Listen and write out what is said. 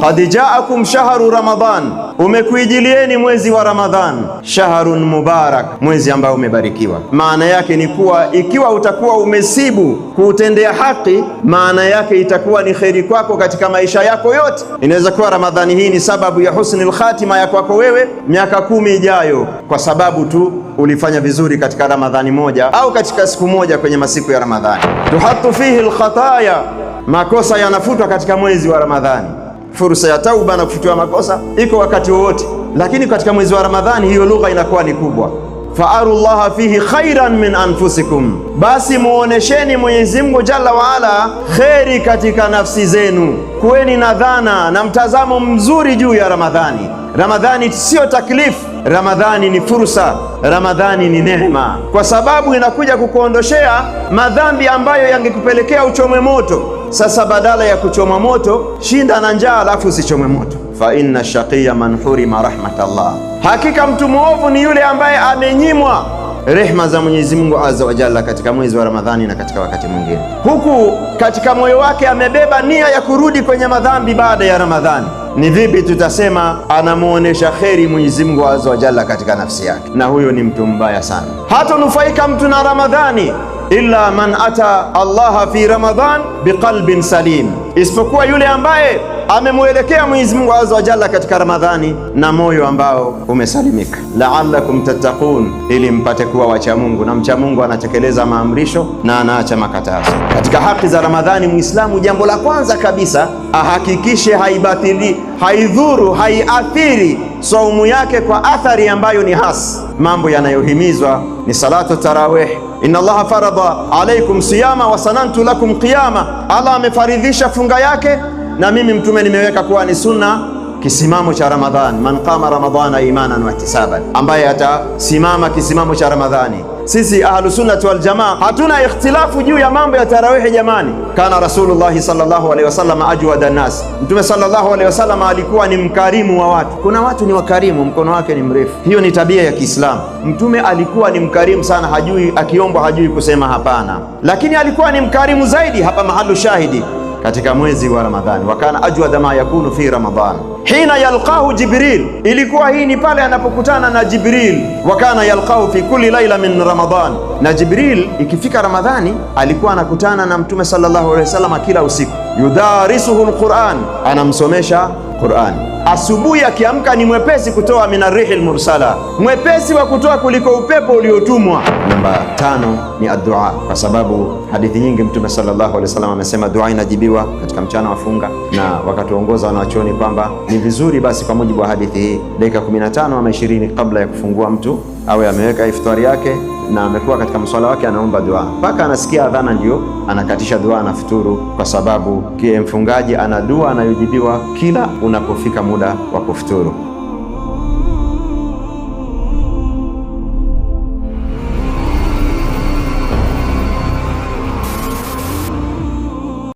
Qad jaakum shahru Ramadan, umekuijilieni mwezi wa Ramadhan. Shahrun mubarak, mwezi ambao umebarikiwa. Maana yake ni kuwa ikiwa utakuwa umesibu kuutendea haki, maana yake itakuwa ni kheri kwako katika maisha yako yote. Inaweza kuwa Ramadhani hii ni sababu ya husnul khatima ya kwako wewe miaka 10 ijayo, kwa sababu tu ulifanya vizuri katika Ramadhani moja au katika siku moja kwenye masiku ya Ramadhani. Tuhatu fihi alkhataya, makosa yanafutwa katika mwezi wa Ramadhani. Fursa ya tauba na kufutiwa makosa iko wakati wowote, lakini katika mwezi wa Ramadhani hiyo lugha inakuwa ni kubwa. Faarullaha fihi khairan min anfusikum, basi muonesheni Mwenyezi Mungu Jalla waala kheri katika nafsi zenu. Kuweni na dhana na mtazamo mzuri juu ya Ramadhani. Ramadhani sio taklifu, Ramadhani ni fursa, Ramadhani ni neema, kwa sababu inakuja kukuondoshea madhambi ambayo yangekupelekea uchomwe moto. Sasa badala ya kuchoma moto, shinda na njaa alafu usichomwe moto. Fa inna shaqiya man hurima rahmatallah, hakika mtu mwovu ni yule ambaye amenyimwa rehma za Mwenyezi Mungu Azza wa Jalla katika mwezi wa Ramadhani na katika wakati mwingine, huku katika moyo wake amebeba nia ya kurudi kwenye madhambi baada ya Ramadhani. Ni vipi tutasema anamuonesha kheri Mwenyezi Mungu Azza wa Jalla katika nafsi yake? Na huyo ni mtu mbaya sana. Hatanufaika mtu na Ramadhani illa man ata Allah fi Ramadhan biqalbin salim, isipokuwa yule ambaye amemwelekea Mwenyezi Mungu Azza wa Jalla katika Ramadhani na moyo ambao umesalimika. La'allakum tattaqun, ili mpate kuwa wacha Mungu, na mcha Mungu anatekeleza maamrisho na anaacha makatazo. Katika haki za Ramadhani, Muislamu jambo la kwanza kabisa ahakikishe haibatili, haidhuru, haiathiri saumu yake kwa athari ambayo ni hasi. Mambo yanayohimizwa ni salatu tarawih. Inna Allaha farada alaykum siyama wa sanantu lakum qiyama, Allah amefaridhisha funga yake na mimi Mtume nimeweka kuwa ni sunna kisimamo cha Ramadhani. Man qama ramadhana imanan wa ihtisaban, ambaye atasimama kisimamo cha Ramadhani. Sisi ahlu sunnati wal jamaa hatuna ikhtilafu juu ya mambo ya tarawih. Jamani, kana Rasulullah sallallahu alaihi wasallam ajwada nas, Mtume sallallahu alaihi wasallam alikuwa ni mkarimu wa watu. Kuna watu ni wakarimu, mkono wake ni mrefu, hiyo ni tabia ya Kiislamu. Mtume alikuwa ni mkarimu sana, hajui akiombwa hajui kusema hapana, lakini alikuwa ni mkarimu zaidi. Hapa mahalu shahidi katika mwezi wa Ramadhani, wakana ajwada ma yakunu fi Ramadhan hina yalqahu Jibril, ilikuwa hii ni pale anapokutana na Jibril. Wakana yalqahu fi kulli laila min Ramadhan, na Jibril ikifika Ramadhani alikuwa anakutana na Mtume sallallahu alaihi wasallam kila usiku. Yudarisuhu alquran, anamsomesha Qur'an. Asubuhi akiamka ni mwepesi kutoa minarihil mursala, mwepesi wa kutoa kuliko upepo uliotumwa. Namba 5 ni addu'a, kwa sababu hadithi nyingi Mtume sallallahu alaihi wasallam amesema dua inajibiwa katika mchana wa funga, na wakatuongoza wanachuoni kwamba ni vizuri basi kwa mujibu wa hadithi hii dakika 15 ama 20 kabla ya kufungua mtu awe ameweka iftari yake na amekuwa katika mswala wake anaomba dua mpaka anasikia adhana, ndio anakatisha dua na futuru, kwa sababu mfungaji ana dua anayojibiwa kila unapofika muda wa kufuturu.